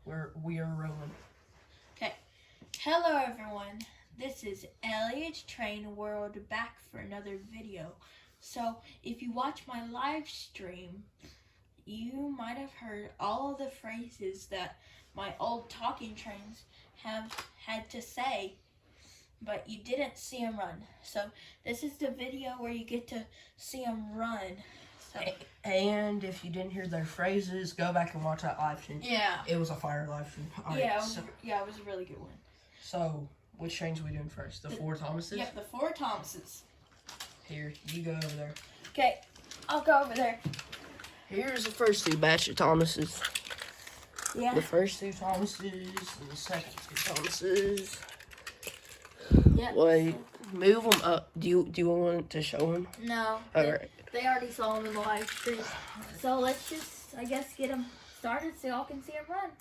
We are rolling. Okay. Hello everyone. This is Elliot's Train World back for another video. So if you watch my live stream, you might have heard all of the phrases that my old talking trains have had to say, but you didn't see them run. So this is the video where you get to see them run. So, and if you didn't hear their phrases, go back and watch that live stream. Yeah. It was a fire live stream. It was a really good one. So, which trains are we doing first? The 4 Thomases? Yep, the 4 Thomases. Here, you go over there. Okay, I'll go over there. Here's the first 2 batch of Thomases. Yeah. The first 2 Thomases and the second 2 Thomases. Yep. Wait, move them up. Do you want to show them? No. Alright. They already saw them in the live stream. So let's just, I guess, get them started so y'all can see them run.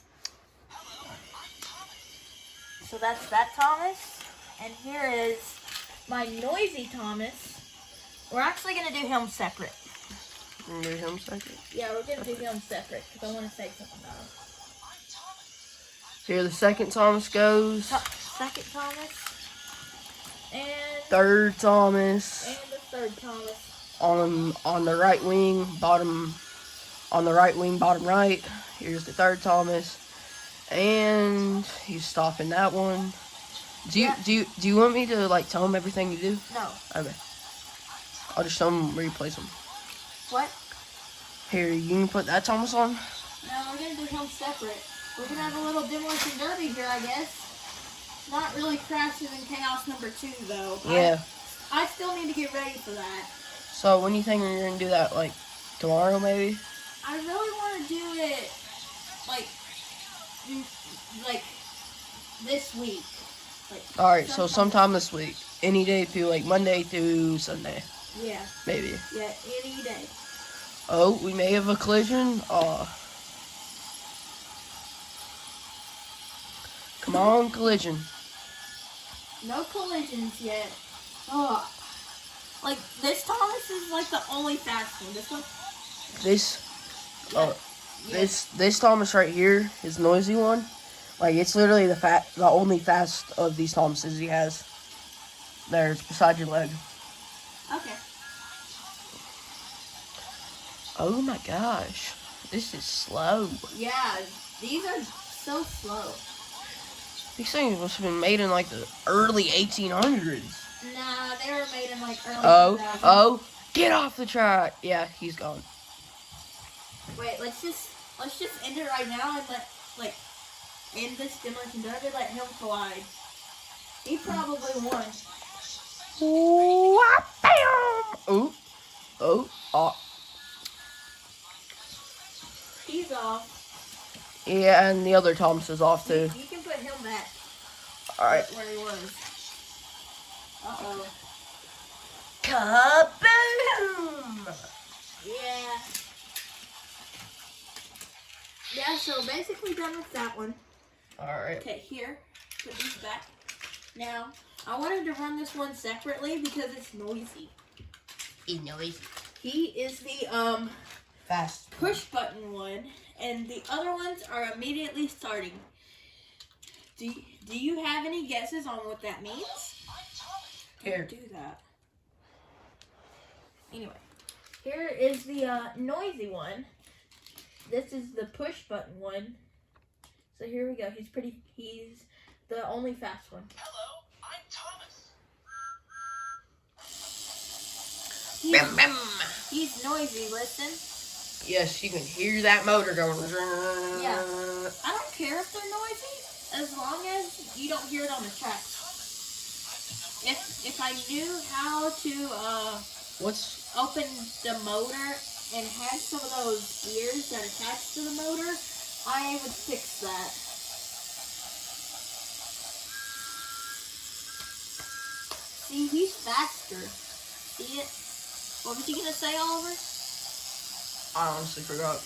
So that's that Thomas. And here is my noisy Thomas. We're actually going to do him separate. We're going to do him separate? Yeah, we're going to do him separate because I want to say something about him. Here the second Thomas goes. Second Thomas. And Third Thomas. And the third Thomas. On the right wing, bottom right. Here's the third Thomas. And he's stopping that one. Do you want me to like tell him everything you do? No. Okay. I'll just tell him where you place him. What? Here, you can put that Thomas on. No, we're gonna do him separate. We're gonna have a little demolition derby here, I guess. Not really crashes and chaos number 2 though. Yeah. I still need to get ready for that. So when do you think you're gonna do that? Like tomorrow, maybe? I really want to do it like this week. All right, so sometime this week, any day through like Monday through Sunday. Yeah. Maybe. Yeah, any day. Oh, we may have a collision. Come on, collision. No collisions yet. Oh. Like, this Thomas is like the only fast one. This one? This Thomas right here, his noisy one, like it's literally the only fast of these Thomases he has. There's beside your leg. Okay. Oh my gosh, this is slow. Yeah, these are so slow. These things must have been made in like the early 1800s. Nah, they were made in like early 2000s. Oh, get off the track. Yeah, he's gone. Wait, let's just end it right now and end this demolition derby, let him collide. He probably won. Oh. He's off. Yeah, and the other Thomas is off too. You can put him back. Alright. Where he was. Uh-oh. Kaboom! Yeah. Yeah, so basically done with that one. Alright. Okay, here. Put these back. Now, I wanted to run this one separately because it's noisy. He's noisy. He is the, Fast. push button one, and the other ones are immediately starting. Do you have any guesses on what that means? Here. Don't do that. Anyway, here is the noisy one. This is the push button one. So here we go. He's the only fast one. Hello, I'm Thomas. He's noisy, listen. Yes, you can hear that motor going. Yeah. I don't care if they're noisy, as long as you don't hear it on the track. If I knew how to open the motor and had some of those gears that attach to the motor, I would fix that. See, he's faster. See it? What was you gonna say, Oliver? I honestly forgot.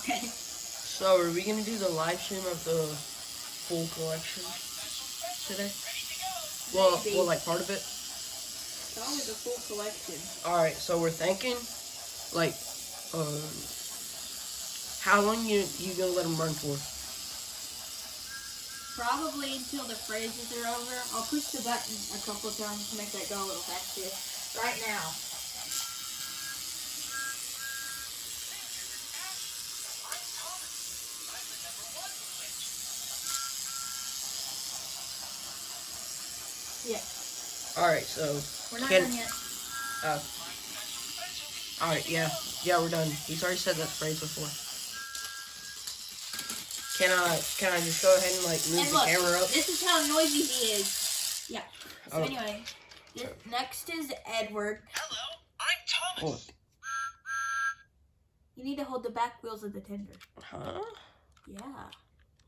Okay. So, are we gonna do the live stream of the full collection today? Well, like part of it. Probably the full collection. All right, so we're thinking, like, how long you gonna let them run for? Probably until the phrases are over. I'll push the button a couple of times to make that go a little faster. Right now. I'm Thomas. I'm the number one glitch. Yeah. Alright, so. We're not Can- done yet. Oh. Alright, yeah. Yeah, we're done. He's already said that phrase before. Can I just go ahead and like move And the look, camera up? this is how noisy he is. Yeah. So Oh. anyway, next is Edward. Hello, I'm Thomas. Look. You need to hold the back wheels of the tender. Huh? Yeah.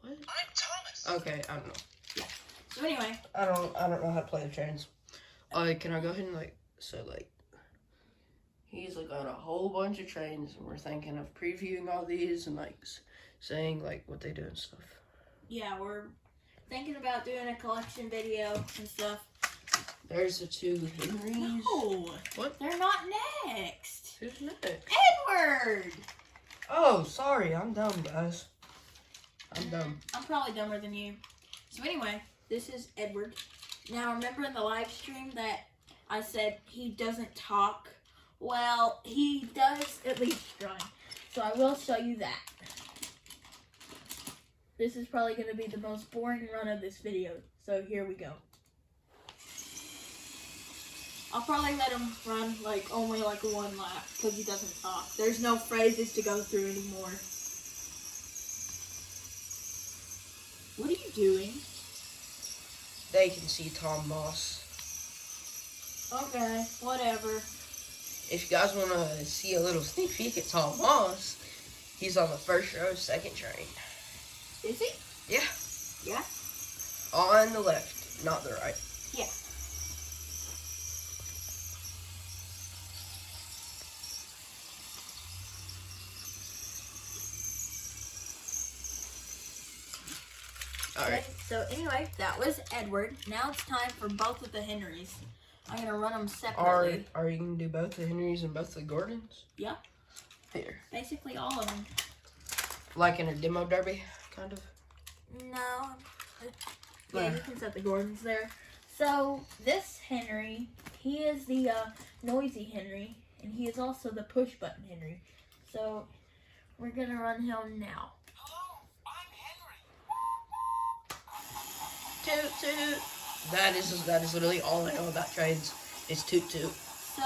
What? I'm Thomas. Okay, I don't know. Yeah. So anyway. I don't know how to play the trains. Can I go ahead and he's like on a whole bunch of trains, and we're thinking of previewing all these and like saying like what they do and stuff. Yeah, we're thinking about doing a collection video and stuff. There's the two Henrys. No. What? They're not next. Who's next? Edward. Oh, sorry, I'm dumb, guys. I'm dumb. I'm probably dumber than you. So anyway, this is Edward. Now remember in the live stream that I said he doesn't talk? Well, he does at least run. So I will show you that. This is probably going to be the most boring run of this video. So here we go. I'll probably let him run only one lap because he doesn't talk. There's no phrases to go through anymore. What are you doing? They can see Tom Moss. Okay, whatever. If you guys want to see a little sneak peek at Tom Moss, he's on the first row, second train. Is he? Yeah. Yeah? On the left, not the right. Yeah. Alright. So anyway, that was Edward. Now it's time for both of the Henrys. I'm going to run them separately. Are you going to do both the Henrys and both the Gordons? Yeah. Here. Basically all of them. Like in a demo derby, kind of? No. Yeah, you can set the Gordons there. So this Henry, he is the noisy Henry, and he is also the push button Henry. So we're going to run him now. Hello, I'm Henry. Toot toot. That is literally all I know about trains. Is toot toot. So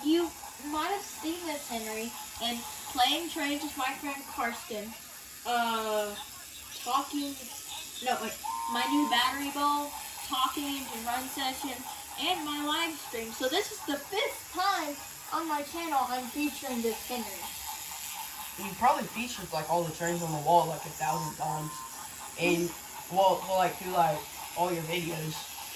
you might have seen this Henry in Playing Trains with my friend Karsten. My new battery ball, talking engine run session, and my live stream. So this is the 5th time on my channel I'm featuring this Henry. You probably featured like all the trains on the wall like 1,000 times. And well through all your videos.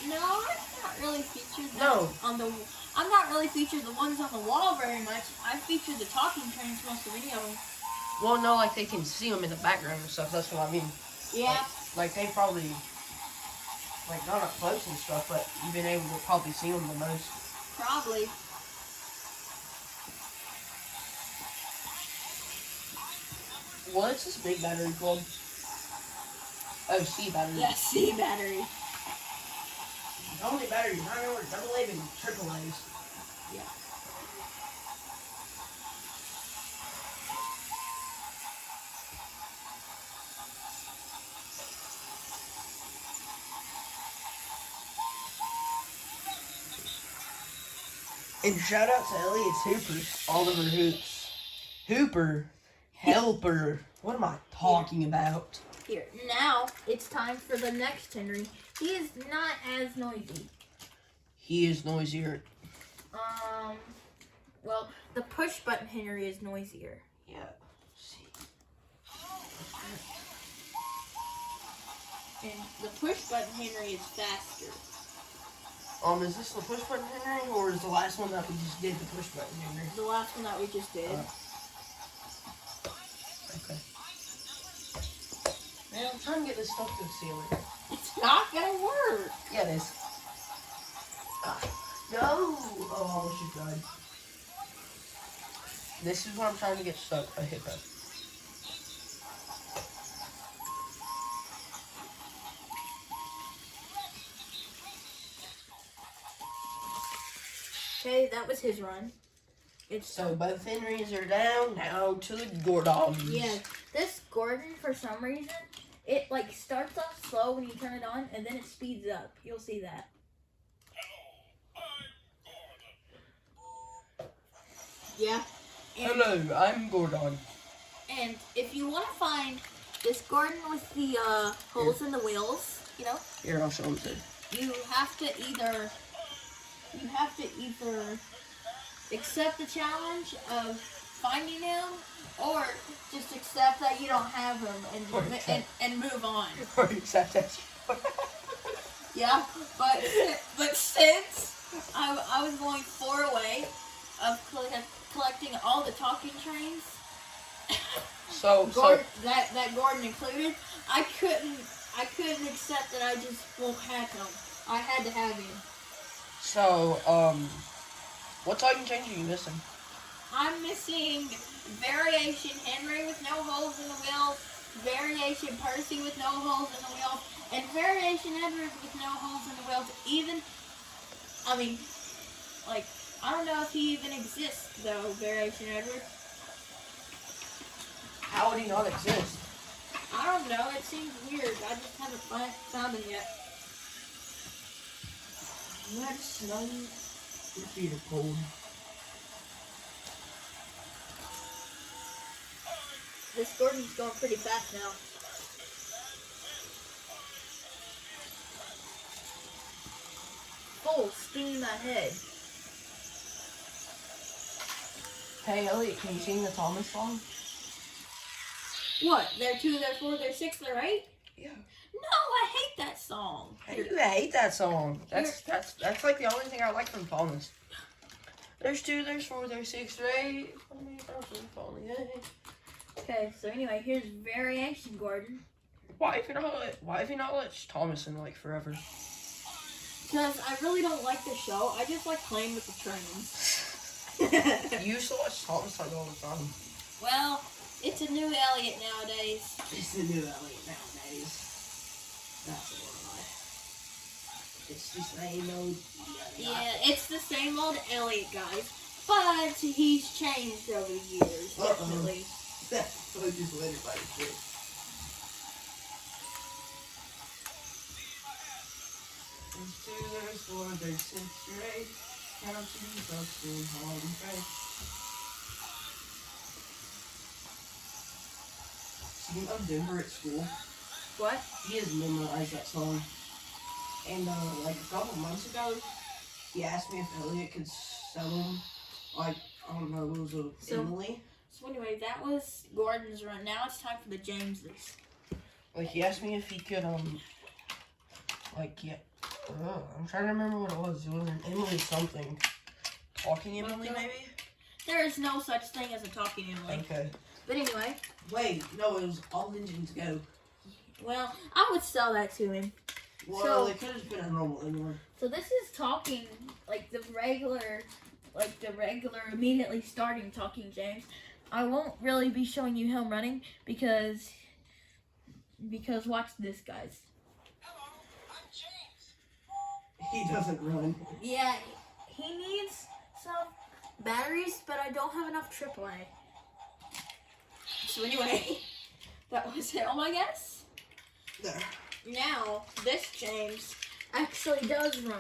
No, I'm not really featured I'm not really featured the ones on the wall very much. I featured the talking trains most of any of them. Well, no, like they can see them in the background and stuff. That's what I mean. Yeah. Like they probably not up close and stuff, but you've been able to probably see them the most. Probably. What's this big battery called? Oh, C battery. Yeah, C battery. The only batteries I know are AA and AAA's. Yeah. And shout out to Elliot's Hoopers, Oliver Hoops. Hooper, helper. What am I talking about? Here, now it's time for the next Henry. He is not as noisy. He is noisier. Well, the push button Henry is noisier. Yeah. See. And the push button Henry is faster. Is this the push button Henry, or is the last one that we just did the push button Henry? The last one that we just did. Okay. Man, I'm trying to get this stuff to the ceiling. It's not gonna work. Yeah, it is. No! Oh, I almost just died. This is what I'm trying to get stuck. A hippo. Okay, that was his run. So both Henrys are down. Now to the Gordons. Yeah, this Gordon, for some reason, it like starts off slow when you turn it on, and then it speeds up. You'll see that. Yeah. Hello, I'm Gordon. And if you want to find this Gordon with the holes in the wheels, you know, Here, I'll show him too. you have to either accept the challenge of finding him, or just accept that you don't have him and move on. Or accept that. Yeah, but since I was going 4 away of collecting all the talking trains, So that Gordon included, I couldn't accept that I just won't have him. I had to have him. So, what talking trains are you missing? I'm missing Variation Henry with no holes in the wheels, Variation Percy with no holes in the wheels, and Variation Edward with no holes in the wheels. I don't know if he even exists though, Variation Edward. How would he not exist? I don't know, it seems weird. I just haven't found him yet. That's snowy. Your feet are cold. This Gordon's going pretty fast now. Full steam ahead. Hey Elliot, can you sing the Thomas song? What? They're 2, they're 4, they're 6, they're 8? Yeah. No, I hate that song. I hate that song. That's like the only thing I like from Thomas. There's 2, there's 4, there's 6, there's 8. Okay, so anyway, here's Variation Gordon. Why if you not let Thomas in like forever? Because I really don't like the show. I just like playing with the trains. You used to watch Thomas like all the time. Well, it's a new Elliot nowadays. It's the new Elliot nowadays. That's a lie. It's the same old. Yeah, it's the same old Elliot, guys. But he's changed over the years, definitely. That's what I just let it by the shit. There's 2, there's 4, there's 6, there's 8. Count to these up soon, hard and fresh. Speaking of Denver at school, What? he has memorized that song. And like a couple months ago, he asked me if Elliot could sell him, like, I don't know, it was a Emily. So anyway, that was Gordon's run. Now it's time for the Jameses. Like, he asked me if he could, I'm trying to remember what it was. It was an Emily something. Talking Emily, maybe? There is no such thing as a talking Emily. Okay. But anyway. Wait, no, it was All Engines Go. Well, I would sell that to him. Well, it could have been a normal Emily. So this is talking, like the regular immediately starting talking James. I won't really be showing you him running because watch this, guys. Hello, I'm James. He doesn't run. Yeah, he needs some batteries, but I don't have enough AAA. So anyway, that was him, I guess. There. Now, this James actually does run.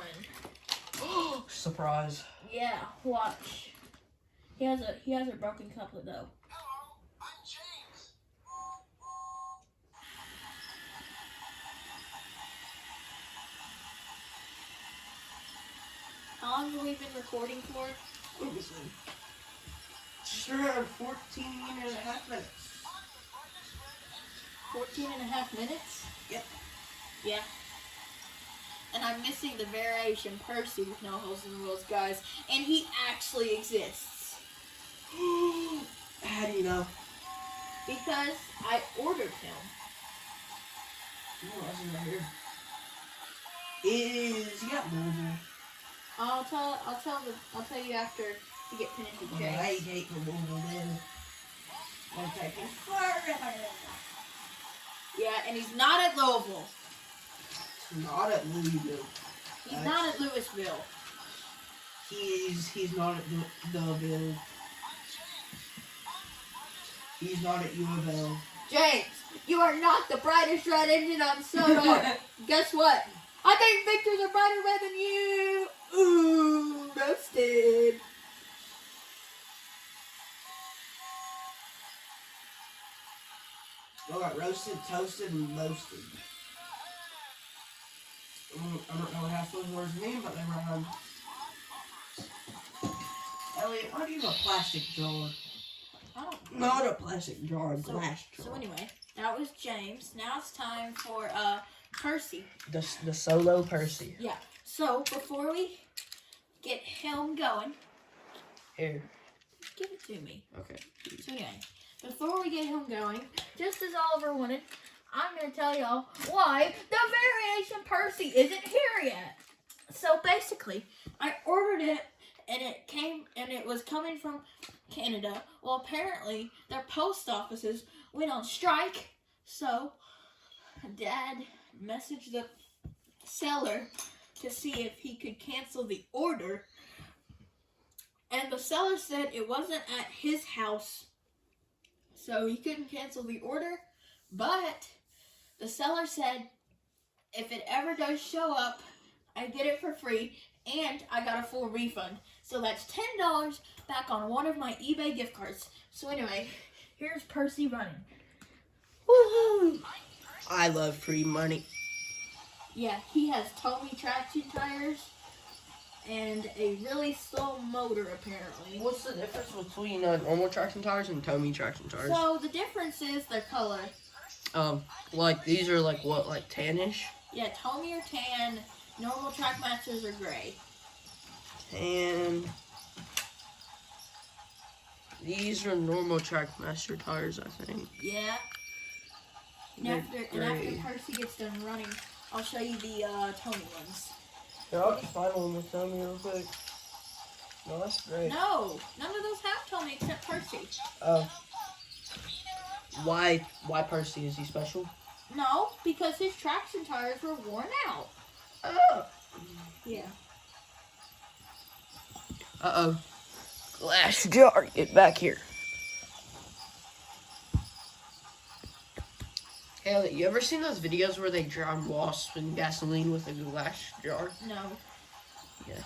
Surprise. Yeah, watch. He has a broken couplet though. Hello, I'm James. How long have we been recording for? Just around 14 and a half minutes. 14 and a half minutes? Yep. Yeah. And I'm missing the Variation Percy with no holes in the wheels, guys. And he actually exists. How do you know? Because I ordered him. Oh, that's right here. Is he got mobile? I'll tell you after you get finished with Jay. I hate the mobile then. I'm taking forever. Yeah, and he's not at Louisville. Not at Louisville. He's not at Louisville. He's not at the build. He's not at U of L. James, you are not the brightest red engine on Sonar. Guess what? I think Victor's a brighter red than you. Ooh, roasted. I got roasted, toasted, and roasted. I don't know what half those words mean, but they rhyme. Elliot, why do you have a plastic jar? I don't Not a plastic jar, a glass jar. So anyway, that was James. Now it's time for Percy. The solo Percy. Yeah. So before we get him going, Here. give it to me. Okay. So anyway, before we get him going, just as Oliver wanted, I'm going to tell y'all why the variation Percy isn't here yet. So basically, I ordered it and it came and it was coming from Canada. Well, apparently their post offices went on strike. So Dad messaged the seller to see if he could cancel the order. And the seller said it wasn't at his house, so he couldn't cancel the order. But the seller said if it ever does show up, I get it for free, and I got a full refund. So that's $10 back on one of my eBay gift cards. So anyway, here's Percy running. Woohoo! I love free money. Yeah, he has Tommy traction tires and a really slow motor, apparently. What's the difference between normal traction tires and Tommy traction tires? So the difference is their color. Like these are like what, like tannish? Yeah, Tommy are tan, normal trackmasters are gray. And these are normal trackmaster tires, I think. Yeah. And after Percy gets done running, I'll show you the Tommy ones. Here, I'll just find one with Tommy real quick. No, that's great. No, none of those have Tommy except Percy. Why Percy? Is he special? No, because his traction tires were worn out. Oh. Yeah. Uh-oh. Glass jar, get back here. Hey, you ever seen those videos where they drown wasps in gasoline with a glass jar? No. Yeah.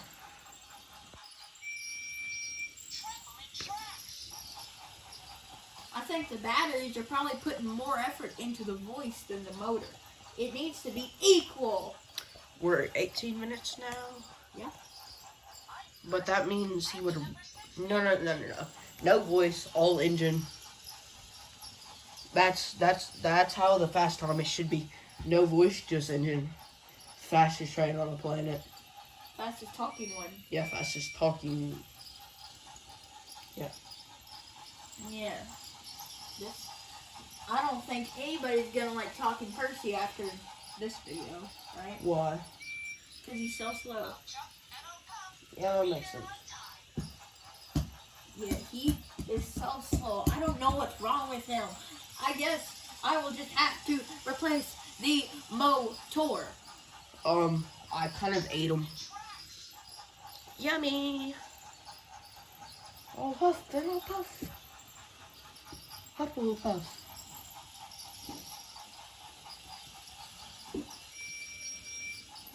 I think the batteries are probably putting more effort into the voice than the motor. It needs to be equal. We're at 18 minutes now. Yeah. But that means he would. No. No voice, all engine. That's how the Fast Thomas should be. No voice, just engine. Fastest train on the planet. Fastest talking one. Yeah, fastest talking. Yeah. Yeah. I don't think anybody's gonna like talking Percy after this video, right? Why? Because he's so slow. Yeah, that makes sense. Yeah, he is so slow. I don't know what's wrong with him. I guess I will just have to replace the motor. I kind of ate them. Yummy. Oh, huff, little puff. Huff, little puff.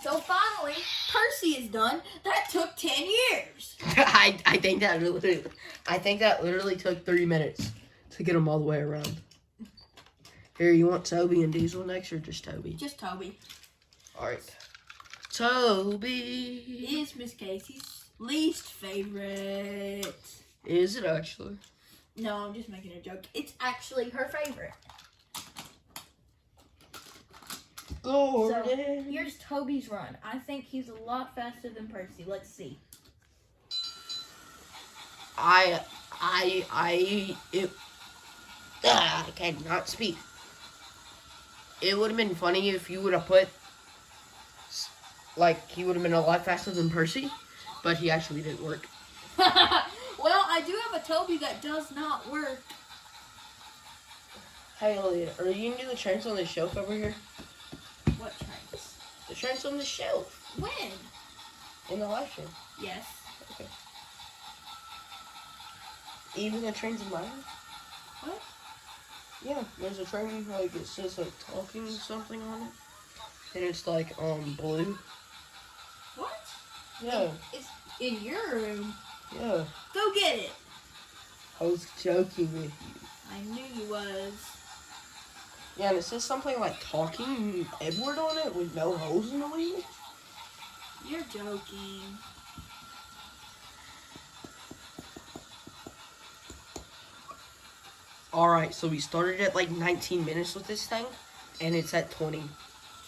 So finally, Percy is done. That took 10 years. I think that literally took 3 minutes to get them all the way around. Here, you want Toby and Diesel next, or just Toby? Just Toby. All right. Toby Is Miss Casey's least favorite. Is it actually? No, I'm just making a joke. It's actually her favorite. Gordon. So, here's Toby's run. I think he's a lot faster than Percy. Let's see. I cannot speak. It would have been funny if you would have put, like, he would have been a lot faster than Percy, but he actually didn't work. Well, I do have a Toby that does not work. Hey, Elliot, are you gonna do the trains on the shelf over here? What trains? The trains on the shelf When? in the live stream. Yes. Okay. Even the trains in mine? What? Yeah, there's a train, like, it says, like, talking something on it. And it's, like, blue. What? Yeah, It's in your room. yeah. Go get it. I was joking with you. I knew you was. Yeah, and it says something like Talking Edward on it with no holes in the wheel. You're joking. Alright, so we started at like 19 minutes with this thing, and it's at 20.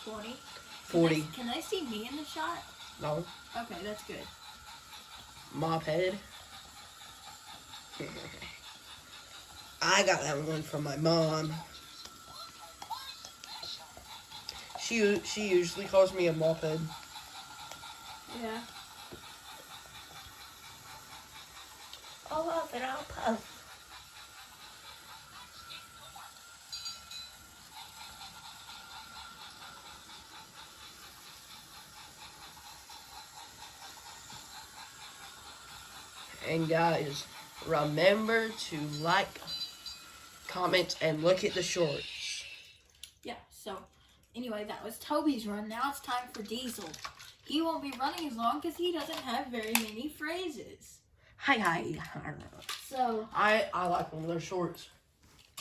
20? 40. Can I see me in the shot? No. Okay, that's good. Mop head. I got that one from my mom. She usually calls me a mop head. Yeah. I'll huff and I'll puff. And guys, remember to like, comment, and look at the shorts. Yeah, so anyway, that was Toby's run. Now it's time for Diesel. He won't be running as long because he doesn't have very many phrases. Hi. So, I like them. They're shorts.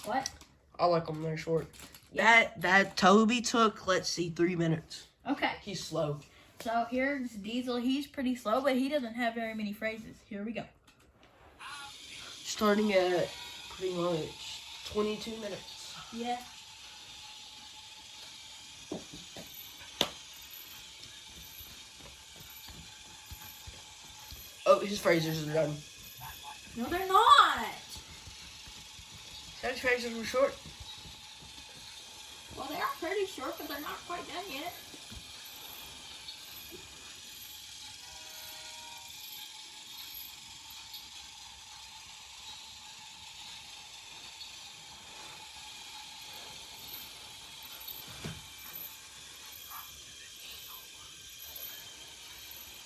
what? I like them. They're short. Yeah. That Toby took, let's see, 3 minutes. Okay. He's slow. So here's Diesel. He's pretty slow, but he doesn't have very many phrases. Here we go. Starting at pretty much 22 minutes. Yeah. Oh, his phrases are done. No, they're not. His phrases were short. Well, they are pretty short, but they're not quite done yet.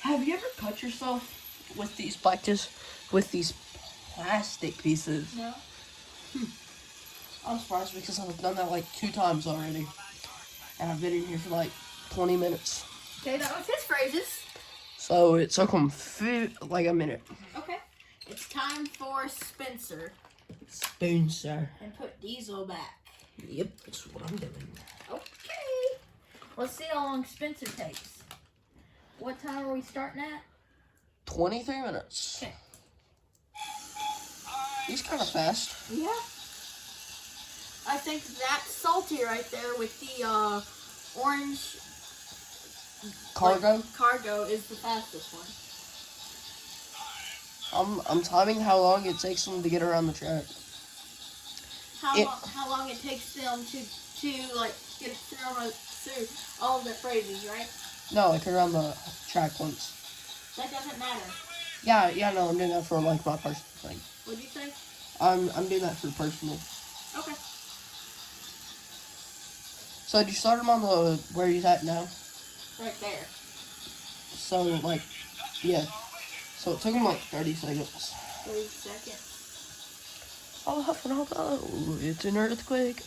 Have you ever cut yourself with these plastic pieces? No. I'm surprised because I've done that like 2 times already. And I've been in here for like 20 minutes. Okay, that was his phrases. So it took him like a minute. Okay. It's time for Spencer. Spencer. And put Diesel back. Yep, that's what I'm doing. Okay. Let's see how long Spencer takes. What time are we starting at? 23 minutes. Okay. He's kind of fast. Yeah. I think that's salty right there with the orange Cargo. cargo is the fastest one. I'm timing how long it takes them to get around the track. How long it takes them to like get through all of their phrases, right? No, like around the track once. That doesn't matter. Yeah, no, I'm doing that for like my personal thing. What'd you say? I'm doing that for personal. Okay. So did you start him on the where he's at now? Right there. So like, yeah. So it took him like 30 seconds. 30 seconds. Oh, huff and all that. It's an earthquake.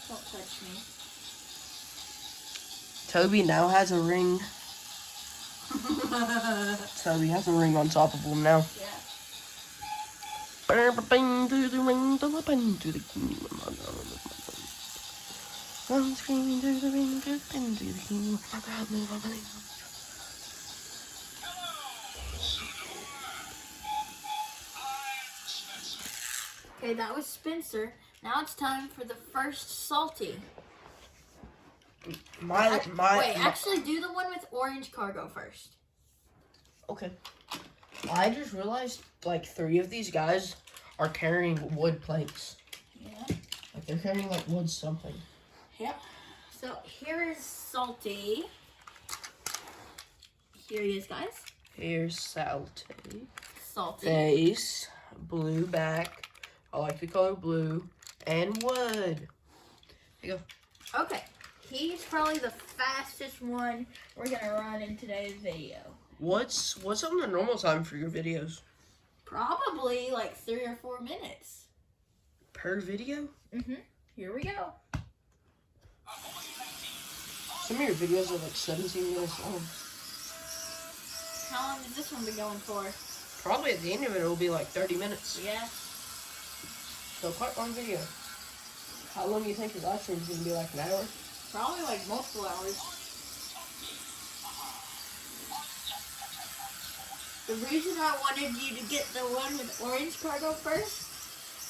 Don't touch me. Toby now has a ring. Toby has a ring on top of him now. Yeah. Bing to the ring, to the pin, to the king. One screen to the ring, to the pin, to the king. Okay, that was Spencer. Now it's time for the first salty. Actually do the one with orange cargo first. Okay. I just realized like 3 of these guys are carrying wood planks. Yeah. Like they're carrying like wood something. Yep. So here is salty. Here he is, guys. Here's salty. Salty. Face. Blue back. I like the color blue. And wood. Here you go. Okay. He's probably the fastest one we're gonna run in today's video. What's on the normal time for your videos? Probably like 3 or 4 minutes. Per video? Here we go. Some of your videos are like 17 minutes long. How long has this one been going for? Probably at the end of it, it'll be like 30 minutes. Yeah. So quite long video. How long do you think your live stream is going to be, like an hour? Probably like multiple hours. The reason I wanted you to get the one with orange cargo first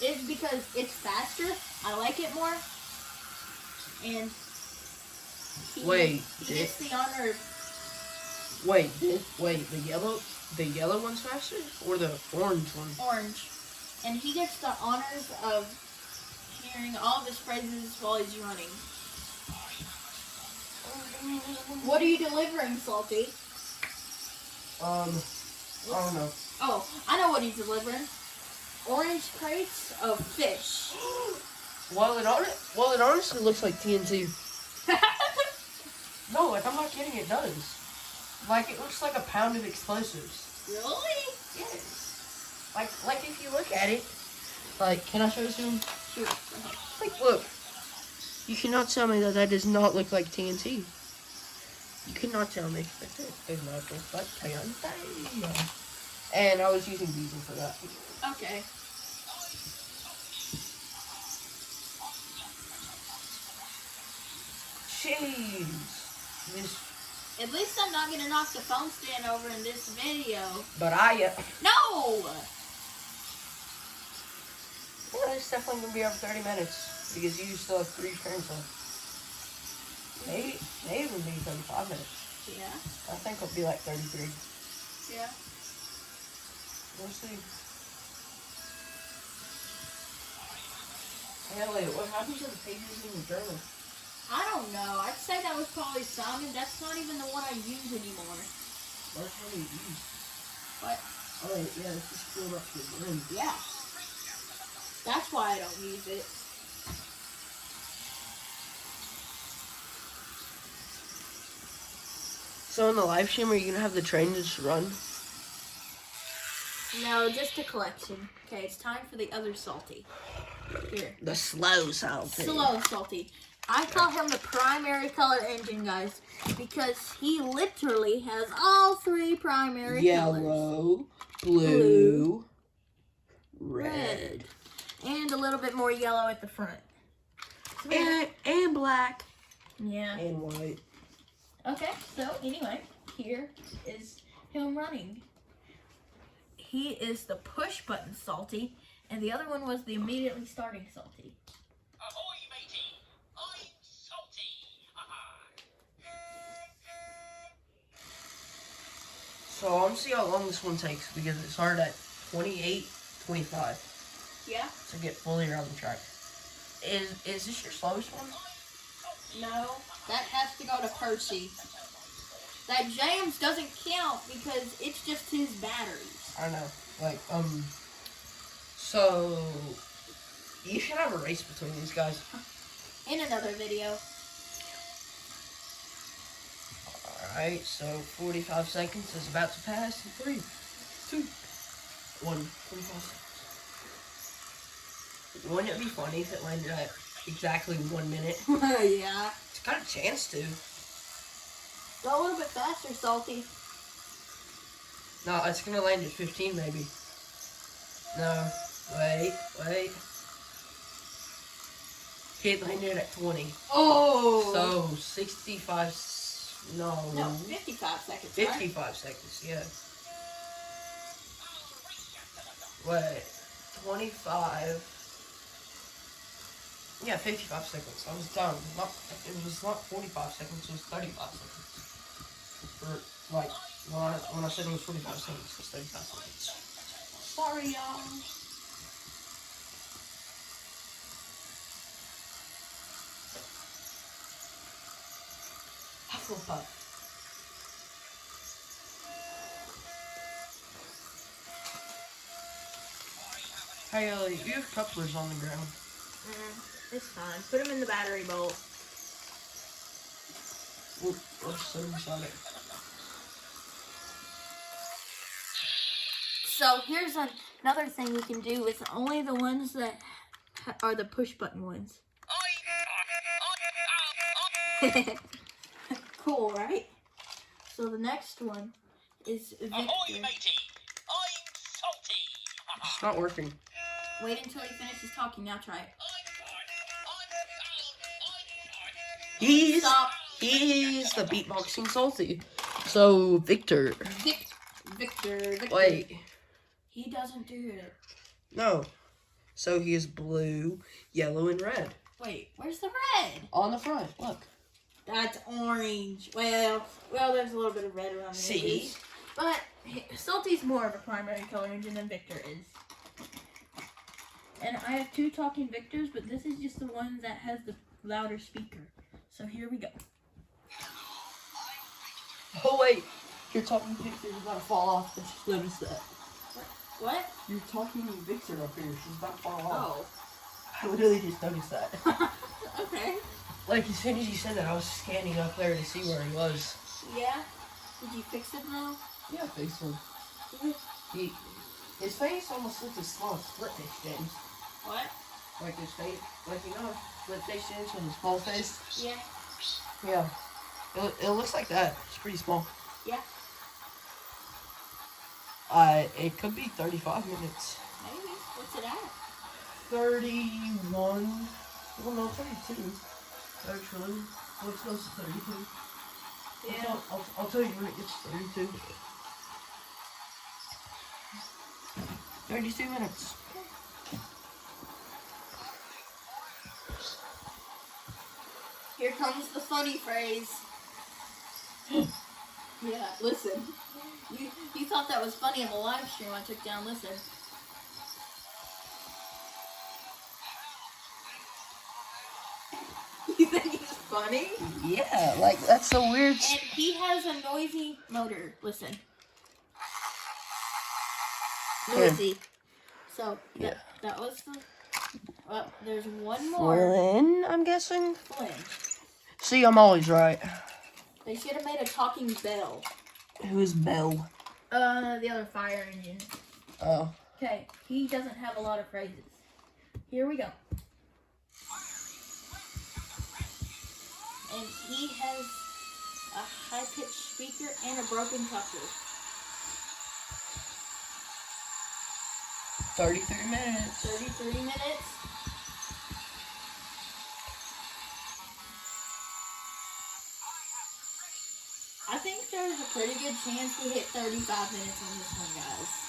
is because it's faster. I like it more. And he gets the honor of... Wait, the yellow one's faster? Or the orange one? Orange. And he gets the honors of hearing all of his phrases while he's running. What are you delivering, Salty? I don't know. Oh, I know what he's delivering. Orange crates of fish. Well, it honestly looks like TNT. No, like, I'm not kidding, it does. Like, it looks like a pound of explosives. Really? Yes. Like if you look at it, like, can I show you some? Sure. Like, look. You cannot tell me that does not look like TNT. You cannot tell me that does not look like TNT. And I was using diesel for that. Okay. Jeez. At least I'm not gonna knock the phone stand over in this video. But No! Well, it's definitely gonna be over 30 minutes because you still have 3 turns left. Maybe it'll be 35 minutes. Yeah. I think it'll be like 33. Yeah. We'll see. Hey, Elliot, what happens to the pages in your journal? I don't know. I'd say that was probably Simon. That's not even the one I use anymore. What how do you use? What? Oh, yeah, it's just filled up to the brim. Yeah. That's why I don't use it. So in the live stream, are you gonna have the train just run? No, just a collection. Okay, it's time for the other Salty. Here. The slow salty. Slow Salty. I call him the primary color engine, guys, because he literally has all 3 primary colors. Yellow, blue, red. And a little bit more yellow at the front. And black. Yeah. And white. Okay, so anyway, here is him running. He is the push button Salty, and the other one was the immediately starting Salty. Ahoy, matey! I'm salty! So I want to see how long this one takes because it started at 28:25 Yeah? to get fully around the track. Is this your slowest one? No, that has to go to Percy. That James doesn't count because it's just his batteries. I know. Like, so you should have a race between these guys. In another video. Alright, so 45 seconds is about to pass. 3, 2, 1, 25 seconds. Wouldn't it be funny if it landed at exactly 1 minute? Yeah. It's got a chance to. Go a little bit faster, Salty. No, it's gonna land at 15 maybe. No, wait. It landed at 20. Oh! So 65, no, 55 seconds. 55 seconds, yeah. Wait, 25. Yeah, 55 seconds. I was done. It was not 45 seconds, it was 35 seconds. Or, like, when I said it was 45 seconds, it was 35 seconds. Sorry, y'all. Hufflepuff. Hey, Elliot, you have couplers on the ground. It's fine. Put them in the battery bowl. What's so inside it? So here's another thing you can do with only the ones that are the push button ones. Cool, right? So the next one is Victor. Ahoy, matey! I'm salty! It's not working. Wait until he finishes talking, now try it. He's Stop. the beatboxing salty. So Victor. Victor. Wait. He doesn't do it. No. So he is blue, yellow, and red. Wait, where's the red? On the front. Look. That's orange. Well, there's a little bit of red around the See? edges. But Salty's more of a primary color engine than Victor is. And I have two talking Victors, but this is just the one that has the louder speaker. So here we go. Oh wait. Your talking Victor's about to fall off. I just noticed that. What? Your talking Victor up here. She's about to fall off. Oh. I literally just noticed that. Okay. Like, as soon as you said that, I was scanning up there to see where he was. Yeah? Did you fix it now? Yeah, face him. His face almost looked as small as split face James. What? Like his face, like, you know, split face James with his small face? Yeah. Yeah. It looks like that. It's pretty small. Yeah. It could be 35 minutes. Maybe. What's it at? 31. Well, no, 32. Actually. Well, it's close to 32. Yeah. I'll tell you when it gets 32. 32 minutes. Here comes the funny phrase. Yeah, listen. You thought that was funny on the live stream I took down. Listen. You think he's funny? Yeah, like, that's so weird. And he has a noisy motor. Listen. Noisy. So, Yeah. that was the... Well, there's one more. Flynn, I'm guessing? Flynn. See, I'm always right. They should have made a talking bell. Who is Bell? The other fire engine. Oh. Okay, he doesn't have a lot of phrases. Here we go. And he has a high-pitched speaker and a broken tucker. 33 minutes. 33 minutes. I think there's a pretty good chance we hit 35 minutes on this one, guys.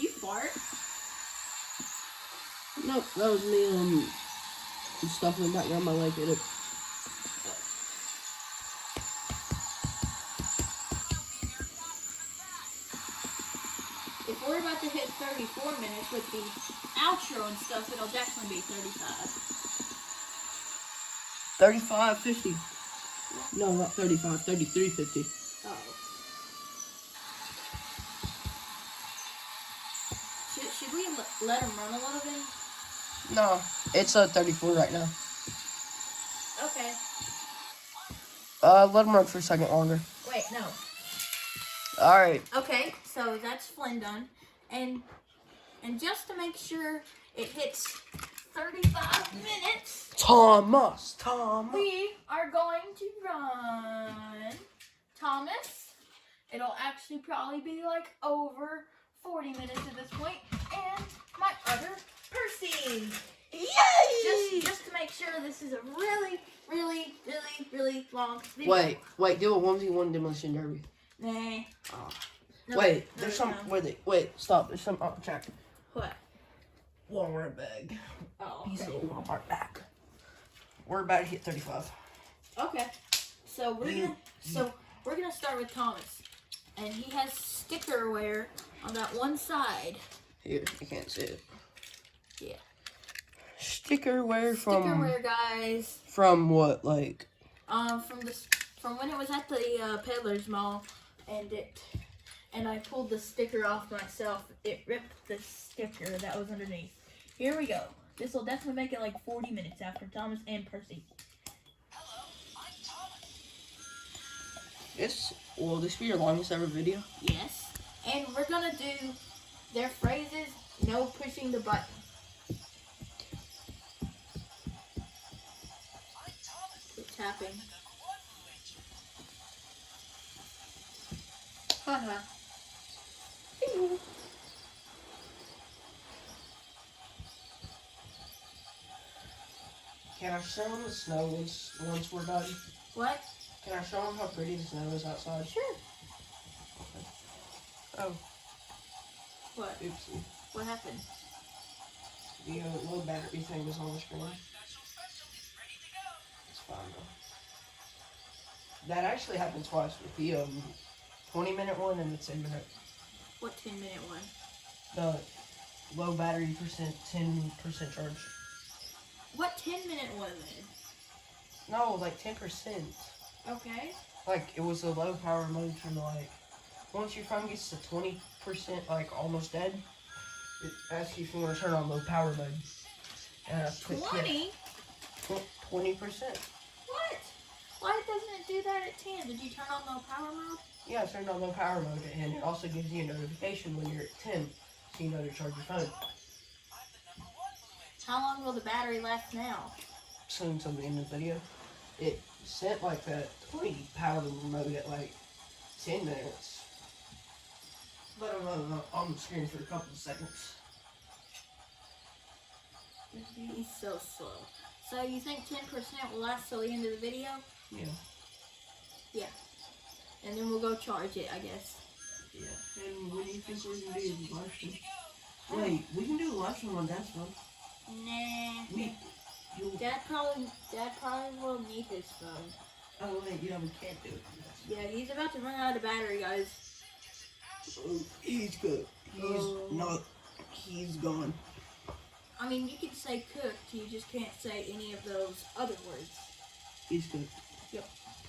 You fart? Nope, that was me, stuff in the background. My leg hit it. If we're about to hit 34 minutes with the outro and stuff, it'll definitely be 35. 35.50. No, not 35. 33.50. Oh. Should we let him run a little bit? No, it's 34 right now. Okay. Let him run for a second longer. Wait, no. All right. Okay, so that's Flynn done. And just to make sure it hits 35 minutes, Thomas. we are going to run Thomas. It'll actually probably be like over 40 minutes at this point. And my other Percy. Yay! Just to make sure this is a really, really, really, really long video. Wait. Do a 1v1 demolition derby. Nah. Oh. No, Wait, no, there's no. some. Wait, stop. There's some on the track. What? Walmart bag. Oh, Piece okay. of Walmart bag. We're about to hit 35. Okay. So we're gonna start with Thomas. And he has sticker wear on that one side. Here, you can't see it. Yeah. Sticker wear from. Sticker wear, guys. From what, like? From when it was at the Peddler's Mall, and and I pulled the sticker off myself. It ripped the sticker that was underneath. Here we go. This will definitely make it like 40 minutes after Thomas and Percy. Hello, I'm Thomas. Will this be your longest ever video? Yes. And we're gonna do their phrases, no pushing the button. I'm Thomas. Keep tapping. Number one flinch. Haha. Can I show them the snow once we're done? What? Can I show them how pretty the snow is outside? Sure. Oh, What? oopsie. What happened? The low battery thing was on the screen. Special is ready to go. It's fine though. That actually happened twice with the 20-minute one and the 10-minute. What 10-minute one? The low battery percent, 10% charge. What 10-minute was it? No, like 10%. Okay. Like it was a low power mode from like once your phone gets to 20%, like almost dead, it asks you if you want to turn on low power mode. And I clicked 20? 20%. What? Why doesn't it do that at 10? Did you turn on low power mode? Yeah, it's turned on low power mode, and it also gives you a notification when you're at 10, so you know to charge your phone. I'm the number one flinch. How long will the battery last now? Soon till the end of the video. It sent like that 20 power mode at like 10 minutes. But I'm on the screen for a couple of seconds. He's so slow. So you think 10% will last till the end of the video? Yeah. And then we'll go charge it, I guess. Yeah. And what do you think we're gonna do the live stream? Wait, we can do a live stream on Dad's phone. Nah. Dad probably will need his phone. Oh wait, yeah, we can't do it. Yeah, he's about to run out of battery, guys. Oh, he's good. He's gone. I mean, you can say cooked, you just can't say any of those other words. He's good.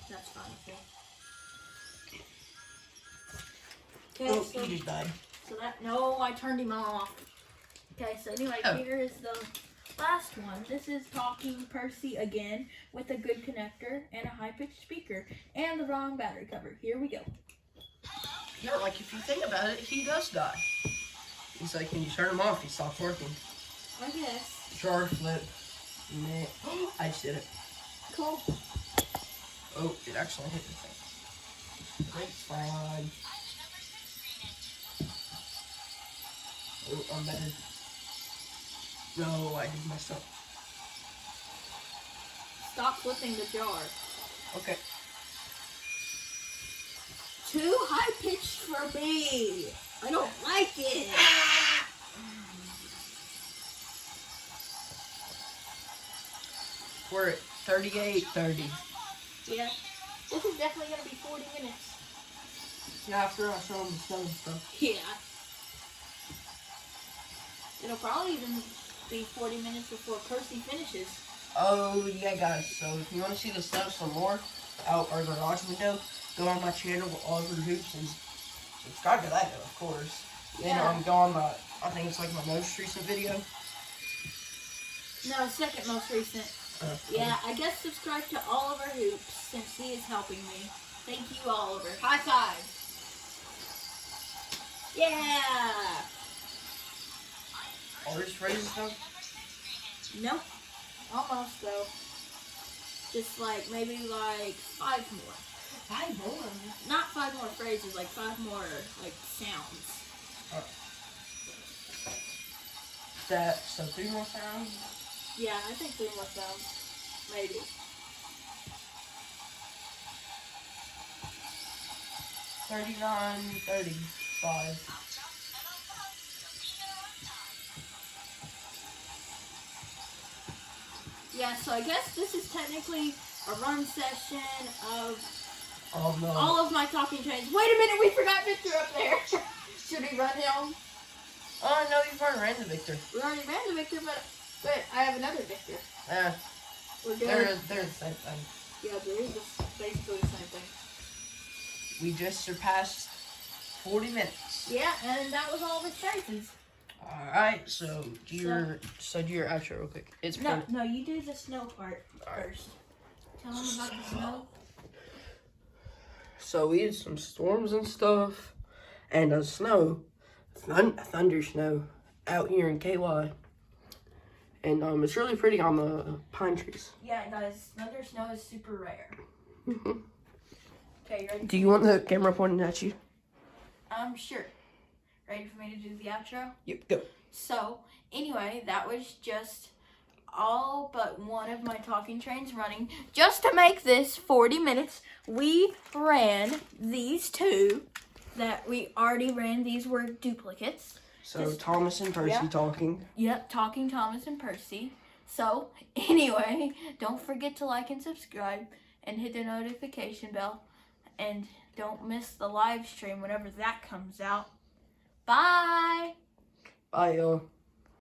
That's fine, okay. Oh, Okay, he just died. so no, I turned him off. Okay, so anyway, here is the last one. This is Talking Percy again with a good connector and a high-pitched speaker and the wrong battery cover. Here we go. Yeah, like if you think about it, he does die. He's like, when you turn him off, he stops working. I guess. Jar flip. Man. I just did it. Cool. Oh, it actually hit the thing. It's fine. Oh, I'm better. No, I did mess up. Stop flipping the jar. Okay. Too high-pitched for me. I don't like it. We're at 38:30. Yeah. This is definitely going to be 40 minutes. Yeah, after I show him the stone stuff. Yeah. It'll probably even be 40 minutes before Percy finishes. Oh, yeah, guys. So if you want to see the stuff some more out our garage window, go on my channel, Oliver Hoops, and subscribe to that, of course. Yeah. Then go on my, I think it's like my most recent video. No, second most recent. Yeah, I guess subscribe to Oliver Hoops since he is helping me. Thank you, Oliver. High five. Yeah. All his phrases though? Nope. Almost though. Just like maybe like 5 more. 5 more? Not 5 more phrases, like 5 more like sounds. So 3 more sounds? Yeah, I think 3 more sounds. Maybe. $39.35. Yeah, so I guess this is technically a run session of Oh no. all of my talking trains. Wait a minute, we forgot Victor up there. Should we run him? Oh no, you've already ran the Victor. We already ran the Victor, but I have another Victor. We're good. They're the same thing. Yeah, they're basically the same thing. We just surpassed 40 minutes. Yeah, and that was all the traces. Alright, so do your outro real quick. It's No, you do the snow part first. Tell them about the snow. So we had some storms and stuff, and snow, thunder snow, out here in KY. And it's really pretty on the pine trees. Yeah, guys, thunder snow is super rare. Mm-hmm. Okay, you ready? Do you want the camera pointing at you? Sure. Ready for me to do the outro? Yep, go. So, anyway, that was just all but one of my talking trains running. Just to make this 40 minutes, we ran these two that we already ran. These were duplicates. So Thomas and Percy talking. Yep, talking Thomas and Percy. So, anyway, don't forget to like and subscribe and hit the notification bell. And don't miss the live stream whenever that comes out. Bye! Bye, y'all.